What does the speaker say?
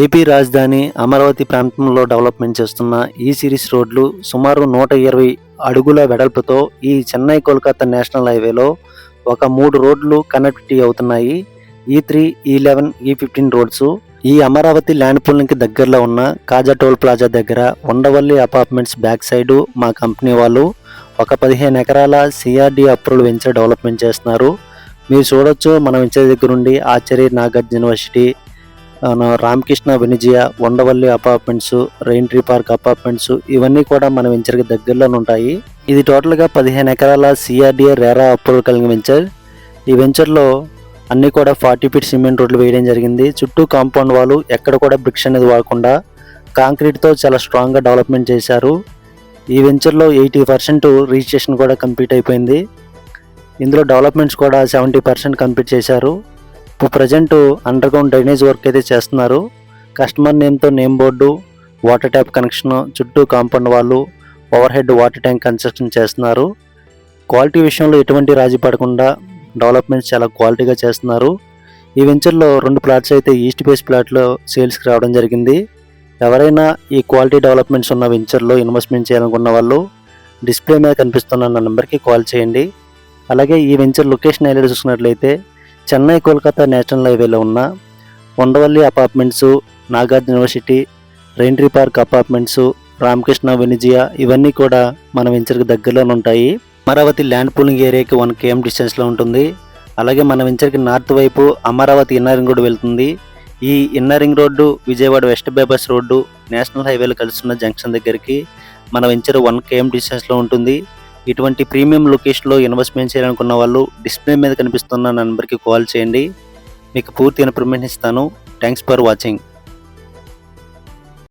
AP రాజధాని అమరావతి ప్రాంతంలో development చేస్తున్న ఈ సిరీస్ రోడ్లు సుమారు 120 అడుగుల వెడల్పుతో ఈ చెన్నై కోల్కతా నేషనల్ హైవేలో ఒక 3 రోడ్లు కనెక్టివిటీ అవుతున్నాయి. E3, E11, E15 roads. ఈ అమరావతి ల్యాండ్ పూలింగ్కి దగ్గరలో ఉన్న కాజా టోల్ ప్లాజా దగ్గర ఉండవల్లి అపార్ట్మెంట్స్ బ్యాక్ సైడ్ మా కంపెనీ వాళ్ళు ఒక 15 ఎకరాల CRD అప్రూవల్ వెంచర్ డెవలప్మెంట్ చేస్తున్నారు. మీరు చూడొచ్చు, మన వెంచర్ దగ్గర నుండి Acharya Nagarjuna University, Ramakrishna Venezia, Undavalli apartments, Rain Tree Park apartments ఇవన్నీ కూడా మన వెంచర్కి దగ్గరలోనే ఉంటాయి. ఇది టోటల్గా 15 ఎకరాల CRDA రేరా అప్రూవల్ కలిగిన వెంచర్. ఈ వెంచర్లో అన్నీ కూడా 40 ఫీట్ సిమెంట్ రోడ్లు వేయడం జరిగింది. చుట్టూ కాంపౌండ్ వాళ్ళు ఎక్కడ కూడా బ్రిక్స్ అనేది వాడకుండా కాంక్రీట్తో చాలా స్ట్రాంగ్గా డెవలప్మెంట్ చేశారు. ఈ వెంచర్లో 80% రిజిస్ట్రేషన్ కూడా కంప్లీట్ అయిపోయింది. ఇందులో డెవలప్మెంట్స్ కూడా 70% కంప్లీట్ చేశారు. ఇప్పుడు present underground drainage work అయితే చేస్తున్నారు. కస్టమర్ నేమ్తో name board, water tap connection, చుట్టూ కాంపౌండ్ వాళ్ళు, overhead water tank construction చేస్తున్నారు. క్వాలిటీ విషయంలో ఎటువంటి రాజీ పడకుండా డెవలప్మెంట్స్ చాలా క్వాలిటీగా చేస్తున్నారు. ఈ వెంచర్లో 2 ప్లాట్స్ అయితే ఈస్ట్ ఫేస్ ప్లాట్లో సేల్స్కి రావడం జరిగింది. ఎవరైనా ఈ క్వాలిటీ డెవలప్మెంట్స్ ఉన్న వెంచర్లో ఇన్వెస్ట్మెంట్ చేయాలనుకున్న వాళ్ళు డిస్ప్లే మీద కనిపిస్తున్న నా నెంబర్కి కాల్ చేయండి. అలాగే ఈ వెంచర్ లొకేషన్ హైలైట్ చూసుకున్నట్లయితే చెన్నై కోల్కతా నేషనల్ హైవేలో ఉన్న Undavalli apartments, Nagarjuna University, Rain Tree Park apartments, Ramakrishna Venezia ఇవన్నీ కూడా మన వెంచర్కి దగ్గరలోనే ఉంటాయి. అమరావతి ల్యాండ్ పూలింగ్ ఏరియాకి 1 km డిస్టెన్స్లో ఉంటుంది. అలాగే మన వెంచర్కి నార్త్ వైపు అమరావతి ఇన్నర్ రింగ్ రోడ్డు వెళ్తుంది. ఈ inner ring road Vijayawada west bypass road national హైవేలో కలుస్తున్న జంక్షన్ దగ్గరికి మన వెంచర్ 1 km డిస్టెన్స్లో ఉంటుంది. ఇటువంటి ప్రీమియం లొకేషన్లో ఇన్వెస్ట్మెంట్ చేయాలనుకున్న వాళ్ళు డిస్ప్లే మీద కనిపిస్తున్న నెంబర్కి కాల్ చేయండి. మీకు పూర్తి ఇన్ఫర్మేషన్ ఇస్తాను. Thanks for watching.